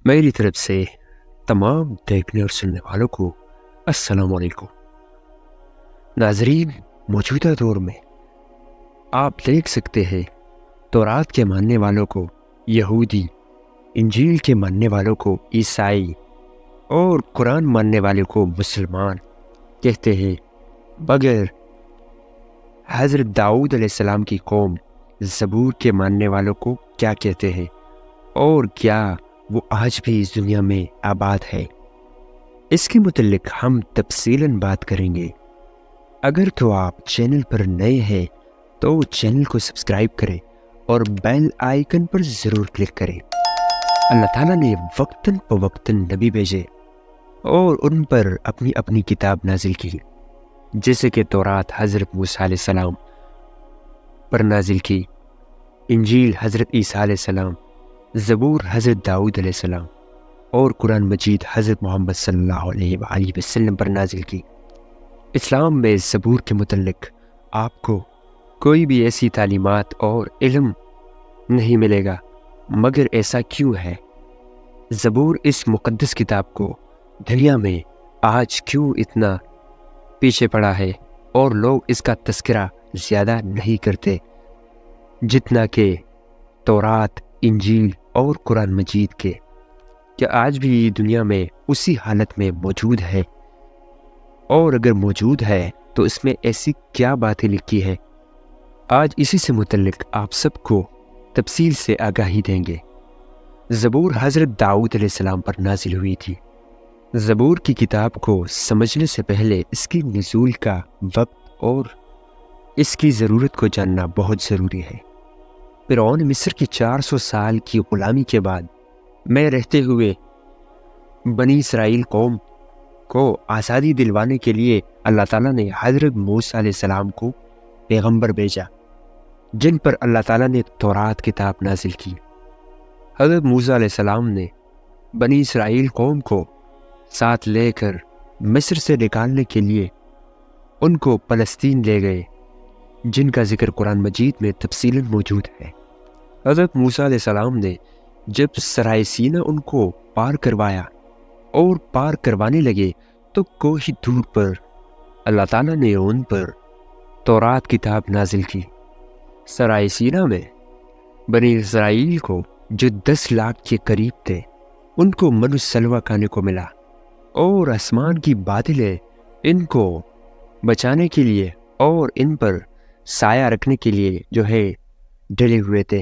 میری طرف سے تمام دیکھنے اور سننے والوں کو السلام علیکم۔ ناظرین، موجودہ دور میں آپ دیکھ سکتے ہیں تورات کے ماننے والوں کو یہودی، انجیل کے ماننے والوں کو عیسائی اور قرآن ماننے والوں کو مسلمان کہتے ہیں، مگر حضرت داؤد علیہ السلام کی قوم زبور کے ماننے والوں کو کیا کہتے ہیں، اور کیا وہ آج بھی اس دنیا میں آباد ہے؟ اس کے متعلق ہم تفصیلاً بات کریں گے۔ اگر تو آپ چینل پر نئے ہیں تو چینل کو سبسکرائب کریں اور بیل آئیکن پر ضرور کلک کریں۔ اللہ تعالیٰ نے وقتاً فوقتاً نبی بھیجے اور ان پر اپنی اپنی کتاب نازل کی، جیسے کہ تورات حضرت موسیٰ علیہ السلام پر نازل کی، انجیل حضرت عیسیٰ علیہ السلام، زبور حضرت داؤد علیہ السلام اور قرآن مجید حضرت محمد صلی اللہ علیہ وآلہ وسلم پر نازل کی۔ اسلام میں زبور کے متعلق آپ کو کوئی بھی ایسی تعلیمات اور علم نہیں ملے گا، مگر ایسا کیوں ہے؟ زبور اس مقدس کتاب کو دنیا میں آج کیوں اتنا پیچھے پڑا ہے اور لوگ اس کا تذکرہ زیادہ نہیں کرتے جتنا کہ تورات، انجیل اور قرآن مجید کے؟ کیا آج بھی دنیا میں اسی حالت میں موجود ہے؟ اور اگر موجود ہے تو اس میں ایسی کیا باتیں لکھی ہے؟ آج اسی سے متعلق آپ سب کو تفصیل سے آگاہی دیں گے۔ زبور حضرت داؤد علیہ السلام پر نازل ہوئی تھی۔ زبور کی کتاب کو سمجھنے سے پہلے اس کی نزول کا وقت اور اس کی ضرورت کو جاننا بہت ضروری ہے۔ فرعون مصر کی 400 سال کی غلامی کے بعد میں رہتے ہوئے بنی اسرائیل قوم کو آزادی دلوانے کے لیے اللہ تعالیٰ نے حضرت موسیٰ علیہ السلام کو پیغمبر بھیجا، جن پر اللہ تعالیٰ نے تورات کتاب نازل کی۔ حضرت موسیٰ علیہ السلام نے بنی اسرائیل قوم کو ساتھ لے کر مصر سے نکالنے کے لیے ان کو فلسطین لے گئے، جن کا ذکر قرآن مجید میں تفصیلاً موجود ہے۔ حضرت موسیٰ علیہ السلام نے جب سرائے سینا ان کو پار کروایا اور پار کروانے لگے تو کوئی دور پر اللہ تعالیٰ نے ان پر تورات کتاب نازل کی۔ سرائے سینا میں بنی اسرائیل کو جو 10 لاکھ کے قریب تھے، ان کو من سلوہ کھانے کو ملا، اور آسمان کی بادلیں ان کو بچانے کے لیے اور ان پر سایہ رکھنے کے لیے ڈلے ہوئے تھے،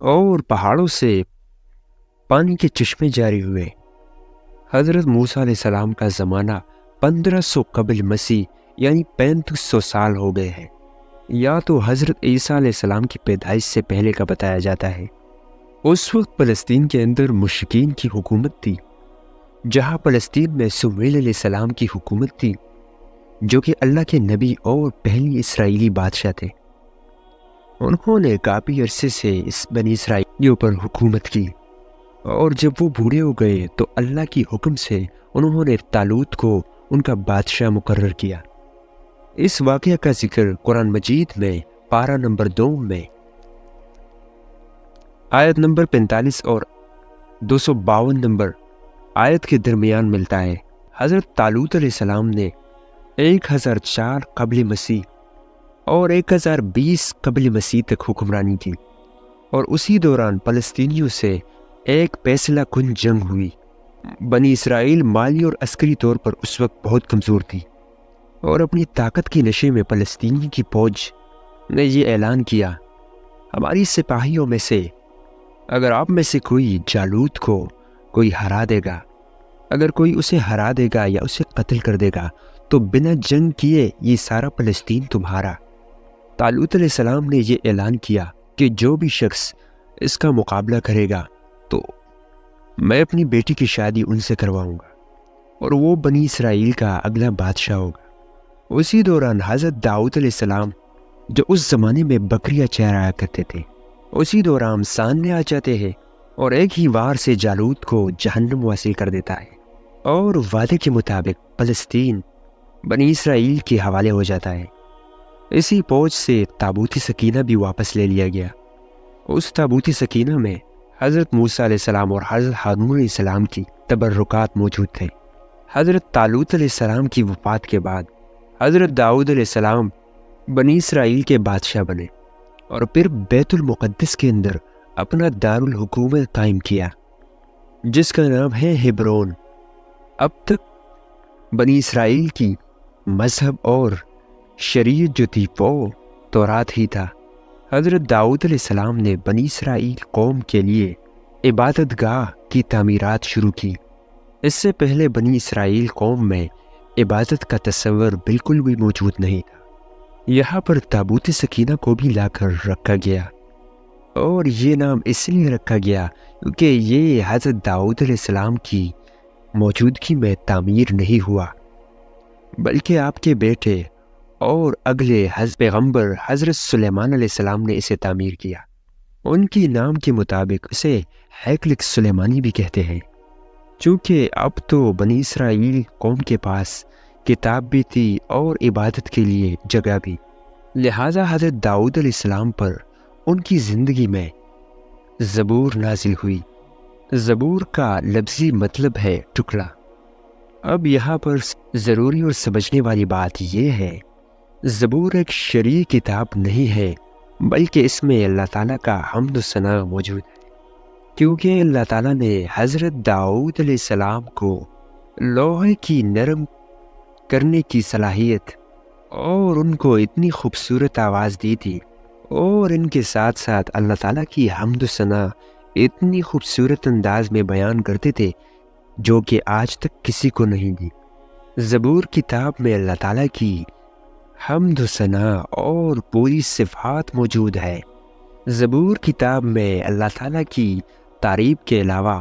اور پہاڑوں سے پانی کے چشمے جاری ہوئے۔ حضرت موسیٰ علیہ السلام کا زمانہ 1500 قبل مسیح یعنی 3500 سال ہو گئے ہیں، یا تو حضرت عیسیٰ علیہ السلام کی پیدائش سے پہلے کا بتایا جاتا ہے۔ اس وقت فلسطین کے اندر مشرکین کی حکومت تھی، جہاں فلسطین میں سمیل علیہ السلام کی حکومت تھی، جو کہ اللہ کے نبی اور پہلی اسرائیلی بادشاہ تھے۔ انہوں نے کافی عرصے سے اس بنی اسرائیلیوں پر حکومت کی، اور جب وہ بوڑھے ہو گئے تو اللہ کی حکم سے انہوں نے طالوت کو ان کا بادشاہ مقرر کیا۔ اس واقعہ کا ذکر قرآن مجید میں پارہ نمبر 2 میں آیت نمبر 45 اور 252 نمبر آیت کے درمیان ملتا ہے۔ حضرت طالوت علیہ السلام نے 1004 قبل مسیح اور 1020 قبل مسیح تک حکمرانی کی، اور اسی دوران فلسطینیوں سے ایک فیصلہ کن جنگ ہوئی۔ بنی اسرائیل مالی اور عسکری طور پر اس وقت بہت کمزور تھی، اور اپنی طاقت کی نشے میں فلسطینی کی فوج نے یہ اعلان کیا، ہماری سپاہیوں میں سے اگر آپ میں سے کوئی جالوت کو کوئی ہرا دے گا، اگر کوئی اسے ہرا دے گا یا اسے قتل کر دے گا تو بنا جنگ کیے یہ سارا فلسطین تمہارا۔ طالوت علیہ السلام نے یہ اعلان کیا کہ جو بھی شخص اس کا مقابلہ کرے گا تو میں اپنی بیٹی کی شادی ان سے کرواؤں گا، اور وہ بنی اسرائیل کا اگلا بادشاہ ہوگا۔ اسی دوران حضرت داؤد علیہ السلام، جو اس زمانے میں بکریاں چرایا کرتے تھے، اسی دوران سامنے آ جاتے ہیں اور ایک ہی وار سے جالوت کو جہنم واصل کر دیتا ہے، اور وعدے کے مطابق فلسطین بنی اسرائیل کے حوالے ہو جاتا ہے۔ اسی فوج سے تابوت سکینہ بھی واپس لے لیا گیا۔ اس تابوت سکینہ میں حضرت موسیٰ علیہ السلام اور حضرت ہارون علیہ السلام کی تبرکات موجود تھے۔ حضرت طالوت علیہ السلام کی وفات کے بعد حضرت داؤد علیہ السلام بنی اسرائیل کے بادشاہ بنے اور پھر بیت المقدس کے اندر اپنا دارالحکومت قائم کیا جس کا نام ہے ہبرون۔ اب تک بنی اسرائیل کی مذہب اور شریعت جو تھی وہ تورات ہی تھا۔ حضرت داؤد علیہ السلام نے بنی اسرائیل قوم کے لیے عبادت گاہ کی تعمیرات شروع کی۔ اس سے پہلے بنی اسرائیل قوم میں عبادت کا تصور بالکل بھی موجود نہیں تھا۔ یہاں پر تابوت سکینہ کو بھی لا کر رکھا گیا، اور یہ نام اس لیے رکھا گیا کیونکہ یہ حضرت داؤد علیہ السلام کی موجودگی میں تعمیر نہیں ہوا، بلکہ آپ کے بیٹے اور اگلے پیغمبر حضرت سلیمان علیہ السلام نے اسے تعمیر کیا۔ ان کی نام کے مطابق اسے ہیکل سلیمانی بھی کہتے ہیں، چونکہ اب تو بنی اسرائیل قوم کے پاس کتاب بھی تھی اور عبادت کے لیے جگہ بھی، لہٰذا حضرت داؤد علیہ السلام پر ان کی زندگی میں زبور نازل ہوئی۔ زبور کا لفظی مطلب ہے ٹکڑا۔ اب یہاں پر ضروری اور سمجھنے والی بات یہ ہے، زبور ایک شرعی کتاب نہیں ہے، بلکہ اس میں اللہ تعالیٰ کا حمد و ثنا موجود ہے، کیونکہ اللہ تعالیٰ نے حضرت داؤد علیہ السلام کو لوہے کی نرم کرنے کی صلاحیت اور ان کو اتنی خوبصورت آواز دی تھی، اور ان کے ساتھ ساتھ اللہ تعالیٰ کی حمد و ثنا اتنی خوبصورت انداز میں بیان کرتے تھے جو کہ آج تک کسی کو نہیں دی۔ زبور کتاب میں اللہ تعالیٰ کی حمد و ثنا اور پوری صفات موجود ہے۔ زبور کتاب میں اللہ تعالیٰ کی تعریف کے علاوہ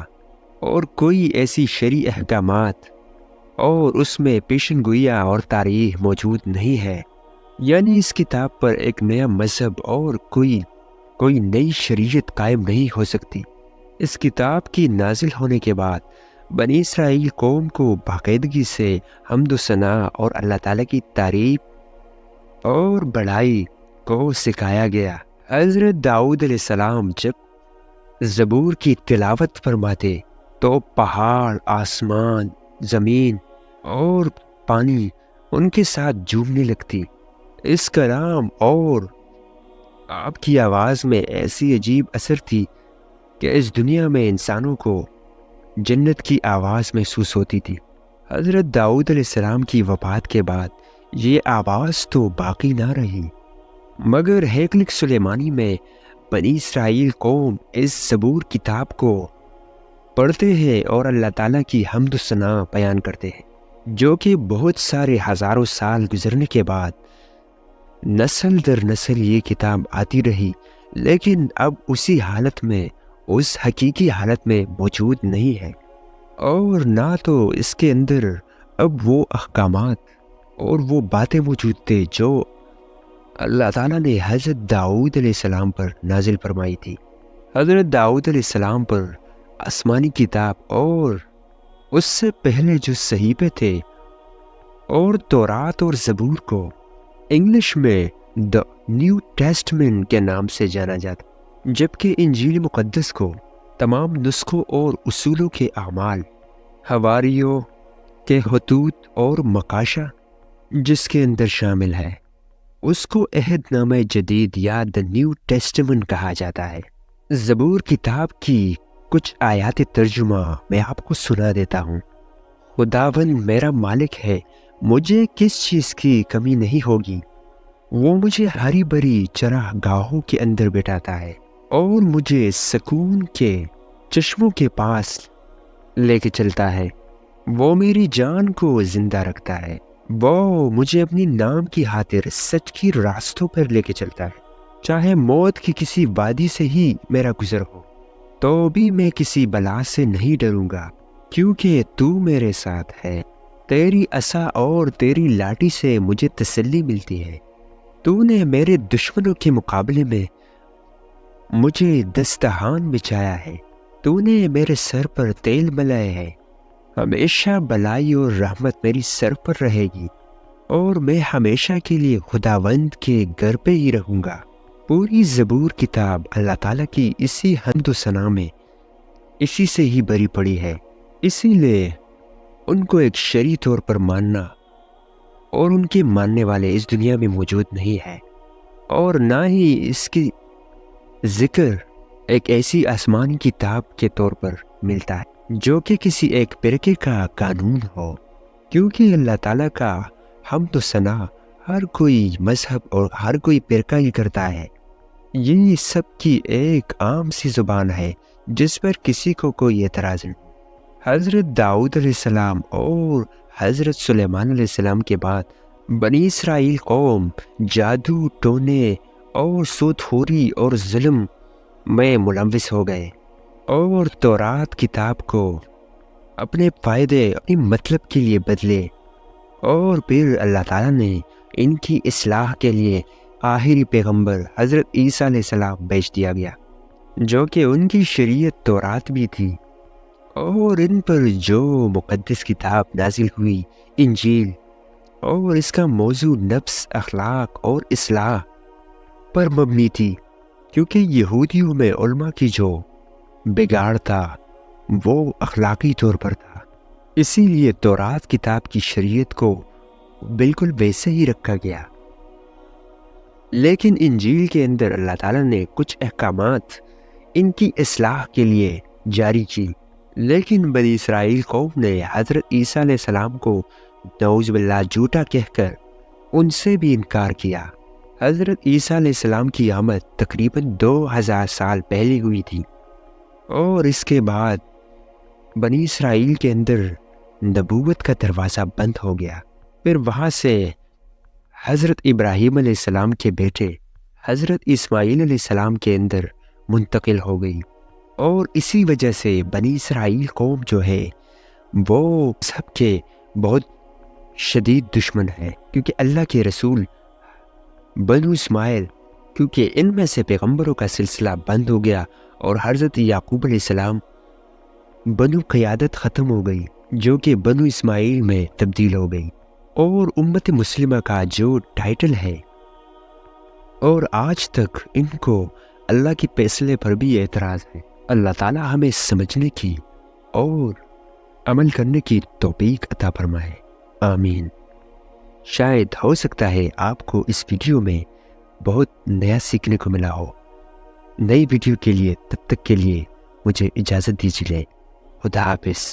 اور کوئی ایسی شرعی احکامات اور اس میں پیشن گوئیاں اور تاریخ موجود نہیں ہے، یعنی اس کتاب پر ایک نیا مذہب اور کوئی نئی شریعت قائم نہیں ہو سکتی۔ اس کتاب کی نازل ہونے کے بعد بنی اسرائیل قوم کو باقاعدگی سے حمد و ثنا اور اللہ تعالیٰ کی تعریف اور بڑائی کو سکھایا گیا۔ حضرت داؤد علیہ السلام جب زبور کی تلاوت فرماتے تو پہاڑ، آسمان، زمین اور پانی ان کے ساتھ جھومنے لگتی۔ اس کلام اور آپ کی آواز میں ایسی عجیب اثر تھی کہ اس دنیا میں انسانوں کو جنت کی آواز محسوس ہوتی تھی۔ حضرت داؤد علیہ السلام کی وفات کے بعد یہ آواز تو باقی نہ رہی، مگر ہیکل سلیمانی میں بنی اسرائیل قوم اس زبور کتاب کو پڑھتے ہیں اور اللہ تعالیٰ کی حمد و ثنا بیان کرتے ہیں، جو کہ بہت سارے ہزاروں سال گزرنے کے بعد نسل در نسل یہ کتاب آتی رہی، لیکن اب اسی حالت میں، اس حقیقی حالت میں موجود نہیں ہے، اور نہ تو اس کے اندر اب وہ احکامات اور وہ باتیں موجود تھے جو اللہ تعالیٰ نے حضرت داؤد علیہ السلام پر نازل فرمائی تھی۔ حضرت داؤد علیہ السلام پر آسمانی کتاب اور اس سے پہلے جو صحیفے تھے اور تورات اور زبور کو انگلش میں دا نیو ٹیسٹمنٹ کے نام سے جانا جاتا، جبکہ انجیل مقدس کو تمام نسخوں اور اصولوں کے اعمال، حواریوں کے خطوط اور مقاشہ جس کے اندر شامل ہے، اس کو عہد نامہ جدید یا دا نیو ٹیسٹمنٹ کہا جاتا ہے۔ زبور کتاب کی کچھ آیات ترجمہ میں آپ کو سنا دیتا ہوں۔ خداوند میرا مالک ہے، مجھے کس چیز کی کمی نہیں ہوگی۔ وہ مجھے ہری بھری چراہ گاہوں کے اندر بٹھاتا ہے اور مجھے سکون کے چشموں کے پاس لے کے چلتا ہے۔ وہ میری جان کو زندہ رکھتا ہے، وہ مجھے اپنی نام کی خاطر سچ کی راستوں پر لے کے چلتا ہے۔ چاہے موت کی کسی وادی سے ہی میرا گزر ہو تو بھی میں کسی بلا سے نہیں ڈروں گا، کیونکہ تو میرے ساتھ ہے۔ تیری عصا اور تیری لاٹھی سے مجھے تسلی ملتی ہے۔ تو نے میرے دشمنوں کے مقابلے میں مجھے دستہان بچھایا ہے۔ تو نے میرے سر پر تیل ملائے ہے۔ ہمیشہ بلائی اور رحمت میری سر پر رہے گی، اور میں ہمیشہ کے لیے خداوند کے گھر پہ ہی رہوں گا۔ پوری زبور کتاب اللہ تعالیٰ کی اسی حمد و ثنا میں اسی سے ہی بری پڑی ہے، اسی لیے ان کو ایک شرعی طور پر ماننا اور ان کے ماننے والے اس دنیا میں موجود نہیں ہے، اور نہ ہی اس کی ذکر ایک ایسی آسمانی کتاب کے طور پر ملتا ہے جو کہ کسی ایک فرقے کا قانون ہو، کیونکہ اللہ تعالیٰ کا حمد و ثنا ہر کوئی مذہب اور ہر کوئی فرقہ ہی کرتا ہے۔ یہ سب کی ایک عام سی زبان ہے جس پر کسی کو کوئی اعتراض نہیں۔ حضرت داؤد علیہ السلام اور حضرت سلیمان علیہ السلام کے بعد بنی اسرائیل قوم جادو، ٹونے اور سود خوری اور ظلم میں ملوث ہو گئے، اور تورات کتاب کو اپنے فائدے، اپنے مطلب کے لیے بدلے، اور پھر اللہ تعالیٰ نے ان کی اصلاح کے لیے آخری پیغمبر حضرت عیسیٰ علیہ السلام بھیج دیا گیا، جو کہ ان کی شریعت تورات بھی تھی، اور ان پر جو مقدس کتاب نازل ہوئی انجیل، اور اس کا موضوع نفس، اخلاق اور اصلاح پر مبنی تھی، کیونکہ یہودیوں میں علماء کی جو بگاڑ تھا وہ اخلاقی طور پر تھا، اسی لیے تورات کتاب کی شریعت کو بالکل ویسے ہی رکھا گیا۔ لیکن انجیل کے اندر اللہ تعالیٰ نے کچھ احکامات ان کی اصلاح کے لیے جاری کی، لیکن بنی اسرائیل قوم نے حضرت عیسیٰ علیہ السلام کو نعوذ باللہ جھوٹا کہہ کر ان سے بھی انکار کیا۔ حضرت عیسیٰ علیہ السلام کی آمد تقریباً 2000 سال پہلے ہوئی تھی، اور اس کے بعد بنی اسرائیل کے اندر نبوت کا دروازہ بند ہو گیا۔ پھر وہاں سے حضرت ابراہیم علیہ السلام کے بیٹے حضرت اسماعیل علیہ السلام کے اندر منتقل ہو گئی، اور اسی وجہ سے بنی اسرائیل قوم جو ہے وہ سب کے بہت شدید دشمن ہے، کیونکہ اللہ کے رسول بنو اسماعیل، کیونکہ ان میں سے پیغمبروں کا سلسلہ بند ہو گیا، اور حضرت یعقوب علیہ السلام بنو قیادت ختم ہو گئی جو کہ بنو اسماعیل میں تبدیل ہو گئی، اور امت مسلمہ کا جو ٹائٹل ہے، اور آج تک ان کو اللہ کے فیصلے پر بھی اعتراض ہے۔ اللہ تعالیٰ ہمیں سمجھنے کی اور عمل کرنے کی توفیق عطا فرمائے، آمین۔ شاید ہو سکتا ہے آپ کو اس ویڈیو میں بہت نیا سیکھنے کو ملا ہو۔ نئی ویڈیو کے لیے تب تک کے لیے مجھے اجازت دیجیے، خدا حافظ۔